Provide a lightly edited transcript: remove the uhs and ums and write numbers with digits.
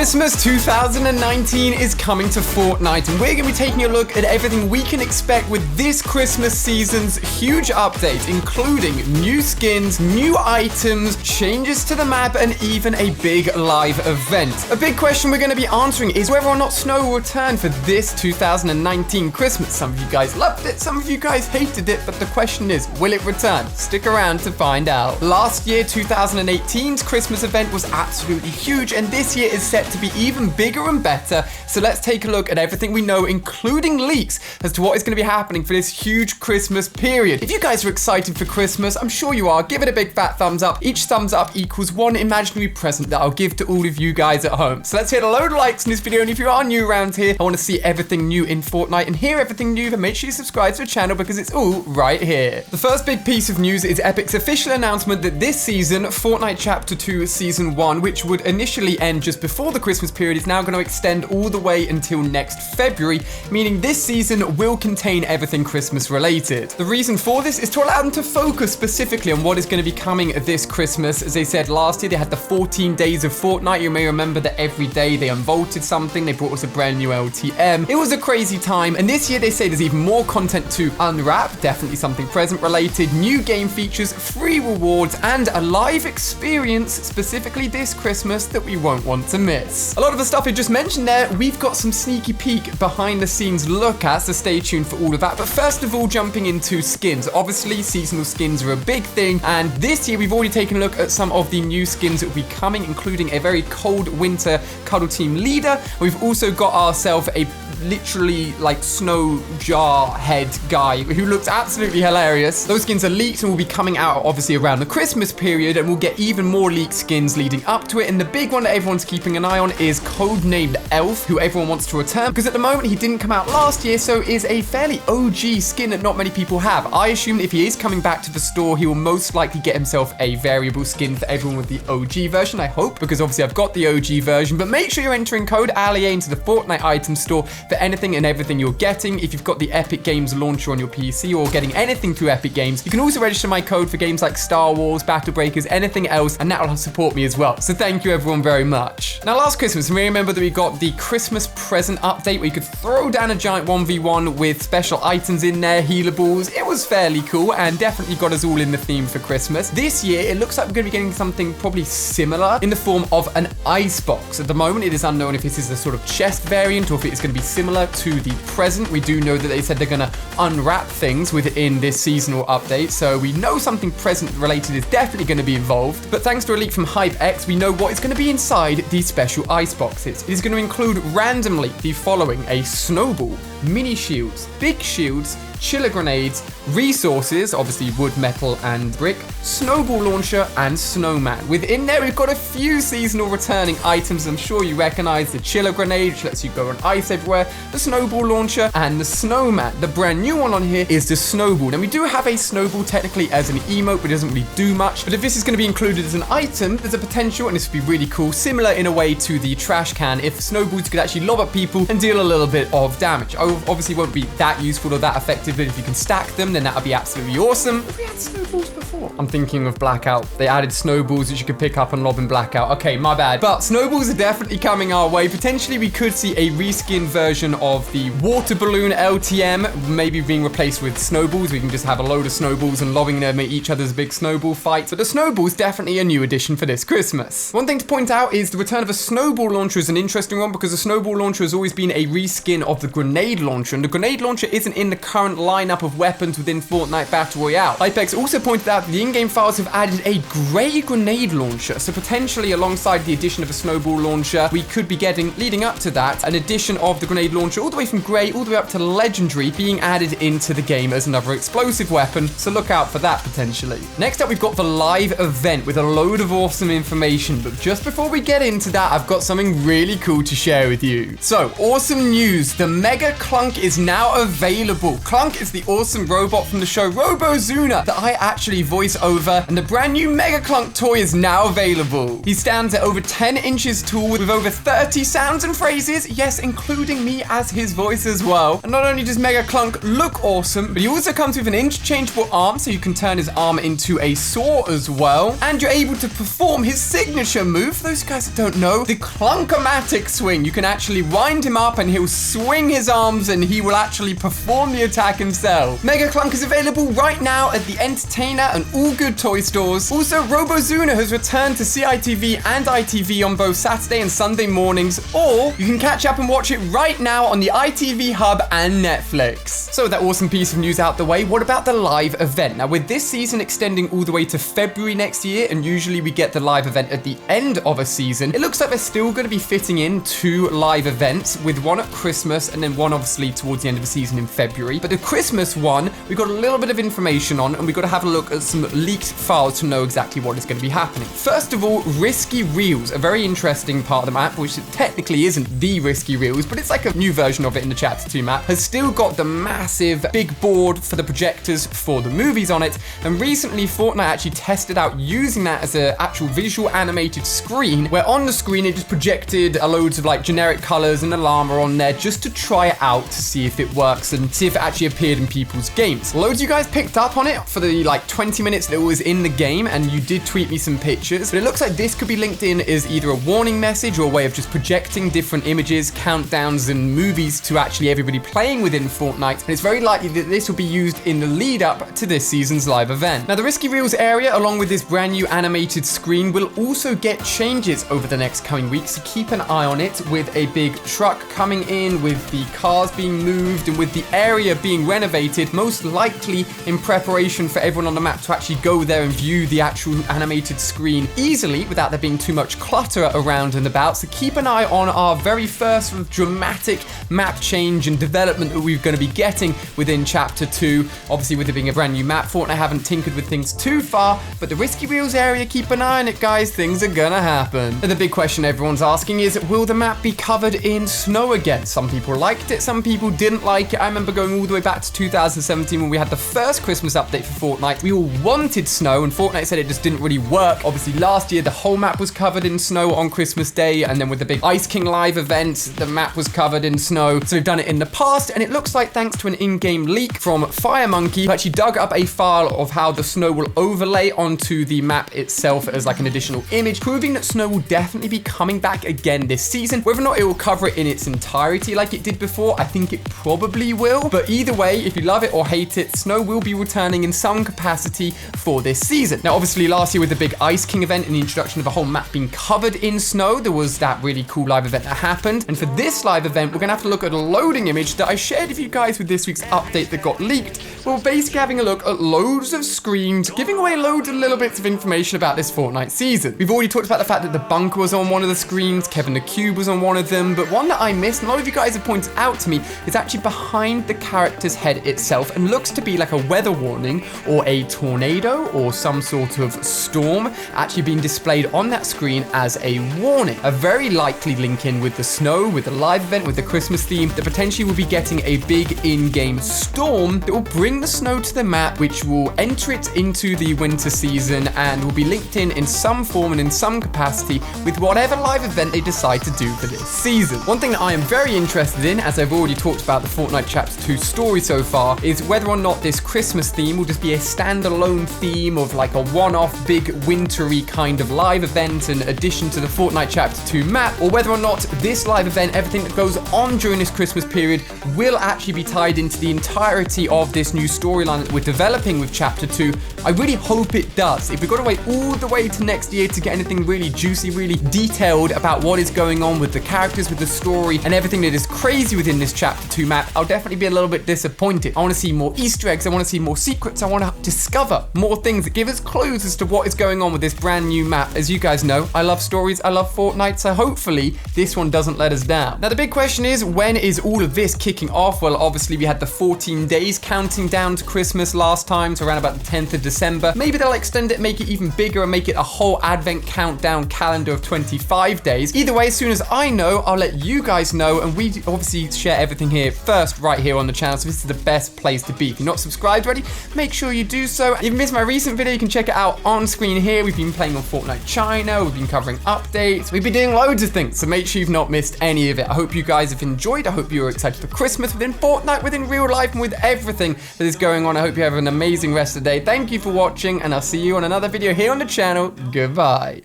Christmas 2019 is coming to Fortnite, and we're going to be taking a look at everything we can expect with this Christmas season's huge update, including new skins, new items, changes to the map, and even a big live event. A big question we're going to be answering is whether or not snow will return for this 2019 Christmas. Some of you guys loved it, some of you guys hated it, but the question is, will it return? Stick around to find out. Last year, 2018's Christmas event was absolutely huge, and this year is set to be even bigger and better. So let's take a look at everything we know, including leaks, as to what is going to be happening for this huge Christmas period. If you guys are excited for Christmas, I'm sure you are, give it a big fat thumbs up. Each thumbs up equals one imaginary present that I'll give to all of you guys at home. So let's hit a load of likes in this video, and if you are new around here, I want to see everything new in Fortnite and hear everything new, then make sure you subscribe to the channel because it's all right here. The first big piece of news is Epic's official announcement that this season, Fortnite Chapter 2 Season 1, which would initially end just before the Christmas period, is now going to extend all the way until next February, meaning this season will contain everything Christmas related. The reason for this is to allow them to focus specifically on what is going to be coming this Christmas. As they said last year, they had the 14 days of Fortnite. You may remember that every day they unvaulted something, they brought us a brand new LTM. It was a crazy time, and this year they say there's even more content to unwrap, definitely something present related, new game features, free rewards, and a live experience specifically this Christmas that we won't want to miss. A lot of the stuff I just mentioned there, we've got some sneaky peek behind the scenes look at, so stay tuned for all of that. But first of all, jumping into skins. Obviously, seasonal skins are a big thing, and this year we've already taken a look at some of the new skins that will be coming, including a very cold winter cuddle team leader. We've also got ourselves a literally like snow jar head guy who looks absolutely hilarious. Those skins are leaked and will be coming out obviously around the Christmas period, and we'll get even more leaked skins leading up to it. And the big one that everyone's keeping an eye on is codenamed Elf, who everyone wants to return because at the moment he didn't come out last year, so is a fairly OG skin that not many people have. I assume if he is coming back to the store, he will most likely get himself a variable skin for everyone with the OG version, I hope, because obviously I've got the OG version. But make sure you're entering code ALIA into the Fortnite item store for anything and everything you're getting. If you've got the Epic Games launcher on your PC or getting anything through Epic Games, you can also register my code for games like Star Wars, Battle Breakers, anything else, and that will support me as well. So thank you everyone very much. Now last Christmas, you may remember that we got the Christmas present update where you could throw down a giant 1v1 with special items in there, healables. It was fairly cool and definitely got us all in the theme for Christmas. This year, it looks like we're going to be getting something probably similar in the form of an icebox. At the moment, it is unknown if this is a sort of chest variant or if it is going to be similar to the present. We do know that they said they're going to unwrap things within this seasonal update, so we know something present related is definitely going to be involved. But thanks to a leak from HypeX, we know what is going to be inside these special ice boxes. It is going to include randomly the following: a snowball, mini shields, big shields, chiller grenades, resources, obviously wood, metal, and brick, snowball launcher, and snowman. Within there, we've got a few seasonal returning items. I'm sure you recognize the chiller grenade, which lets you go on ice everywhere, the snowball launcher, and the snowman. The brand new one on here is the snowball. Now, we do have a snowball technically as an emote, but it doesn't really do much. But if this is going to be included as an item, there's a potential, and this would be really cool, similar in a way to the trash can, if snowballs could actually lob at people and deal a little bit of damage. Obviously, won't be that useful or that effective, but if you can stack them, then that would be absolutely awesome. Have we had snowballs before? I'm thinking of Blackout. They added snowballs that you could pick up and lob in Blackout. Okay, my bad. But snowballs are definitely coming our way. Potentially, we could see a reskin version of the water balloon LTM, maybe being replaced with snowballs. We can just have a load of snowballs and lobbing them at each other's big snowball fights. But the snowball's definitely a new addition for this Christmas. One thing to point out is the return of a snowball launcher is an interesting one because the snowball launcher has always been a reskin of the grenade launcher, and the grenade launcher isn't in the current lineup of weapons within Fortnite Battle Royale. HypeX also pointed out that the in-game files have added a grey grenade launcher, so potentially alongside the addition of a snowball launcher, we could be getting, leading up to that, an addition of the grenade launcher all the way from grey all the way up to legendary being added into the game as another explosive weapon, so look out for that potentially. Next up, we've got the live event with a load of awesome information, but just before we get into that, I've got something really cool to share with you. So, awesome news, the Mega Clunk is now available. Clunk Clunk is the awesome robot from the show RoboZuna that I actually voice over, and the brand new Mega Clunk toy is now available. He stands at over 10 inches tall with over 30 sounds and phrases, yes, including me as his voice as well. And not only does Mega Clunk look awesome, but he also comes with an interchangeable arm, so you can turn his arm into a saw as well. And you're able to perform his signature move. For those guys that don't know, the Clunkomatic swing. You can actually wind him up and he'll swing his arms and he will actually perform the attack himself. Mega Clunk is available right now at the Entertainer and all good toy stores. Also, RoboZuna has returned to CITV and ITV on both Saturday and Sunday mornings, or you can catch up and watch it right now on the ITV Hub and Netflix. So with that awesome piece of news out the way, what about the live event? Now with this season extending all the way to February next year, and usually we get the live event at the end of a season, it looks like they're still going to be fitting in 2 live events, with one at Christmas and then one obviously towards the end of the season in February. But the Christmas one, we got a little bit of information on, and we got to have a look at some leaked files to know exactly what is going to be happening. First of all, Risky Reels, a very interesting part of the map, which technically isn't the Risky Reels, but it's like a new version of it in the Chapter 2 map, has still got the massive big board for the projectors for the movies on it. And recently Fortnite actually tested out using that as an actual visual animated screen, where on the screen it just projected loads of like generic colors and a llama on there just to try it out to see if it works and see if it actually appeared in people's games. Loads of you guys picked up on it for the like 20 minutes that it was in the game, and you did tweet me some pictures, but it looks like this could be linked in as either a warning message or a way of just projecting different images, countdowns and movies to actually everybody playing within Fortnite, and it's very likely that this will be used in the lead up to this season's live event. Now the Risky Reels area, along with this brand new animated screen, will also get changes over the next coming weeks, so keep an eye on it, with a big truck coming in, with the cars being moved, and with the area being renovated, most likely in preparation for everyone on the map to actually go there and view the actual animated screen easily without there being too much clutter around and about. So keep an eye on our very first sort of dramatic map change and development that we're going to be getting within Chapter 2. Obviously, with it being a brand new map, Fortnite haven't tinkered with things too far, but the Risky Reels area, keep an eye on it, guys. Things are gonna happen. And the big question everyone's asking is, will the map be covered in snow again? Some people liked it, some people didn't like it. I remember going all the way back to 2017 when we had the first Christmas update for Fortnite. We all wanted snow, and Fortnite said it just didn't really work. Obviously, last year, the whole map was covered in snow on Christmas Day, and then with the big Ice King live event, the map was covered in snow. So we've done it in the past, and it looks like thanks to an in-game leak from FireMonkey, who actually dug up a file of how the snow will overlay onto the map itself as like an additional image, proving that snow will definitely be coming back again this season. Whether or not it will cover it in its entirety like it did before, I think it probably will. But either way, if you love it or hate it, snow will be returning in some capacity for this season. Now, obviously, last year with the big Ice King event and the introduction of the whole map being covered in snow, there was that really cool live event that happened. And for this live event, we're gonna have to look at a loading image that I shared with you guys with this week's update that got leaked. We're basically having a look at loads of screens, giving away loads of little bits of information about this Fortnite season. We've already talked about the fact that the bunker was on one of the screens, Kevin the Cube was on one of them, but one that I missed, and a lot of you guys have pointed out to me, is actually behind the character's head itself, and looks to be like a weather warning or a tornado or some sort of storm actually being displayed on that screen as a warning. A very likely link in with the snow, with the live event, with the Christmas theme, that potentially will be getting a big in-game storm that will bring the snow to the map, which will enter it into the winter season and will be linked in some form and in some capacity with whatever live event they decide to do for this season. One thing that I am very interested in, as I've already talked about the Fortnite Chapter 2 story so far, is whether or not this Christmas theme will just be a standalone theme of like a one-off big wintry kind of live event in addition to the Fortnite Chapter 2 map, or whether or not this live event, everything that goes on during this Christmas period, will actually be tied into the entirety of this new storyline that we're developing with Chapter 2. I really hope it does. If we've got to wait all the way to next year to get anything really juicy, really detailed about what is going on with the characters, with the story, and everything that is crazy within this Chapter 2 map, I'll definitely be a little bit disappointed. I want to see more Easter eggs, I want to see more secrets, I want to discover more things that give us clues as to what is going on with this brand new map. As you guys know, I love stories, I love Fortnite, so hopefully this one doesn't let us down. Now the big question is, when is all of this kicking off? Well, obviously we had the 14 days counting down to Christmas last time, so around about the 10th of December. Maybe they'll extend it, make it even bigger, and make it a whole advent countdown calendar of 25 days. Either way, as soon as I know, I'll let you guys know, and we obviously share everything here first right here on the channel. So if this is the best place to be. If you're not subscribed already, make sure you do so. If you missed my recent video, you can check it out on screen here. We've been playing on Fortnite China, we've been covering updates, we've been doing loads of things, so make sure you've not missed any of it. I hope you guys have enjoyed. I hope you're excited for Christmas within Fortnite, within real life, and with everything that is going on. I hope you have an amazing rest of the day. Thank you for watching, and I'll see you on another video here on the channel. Goodbye.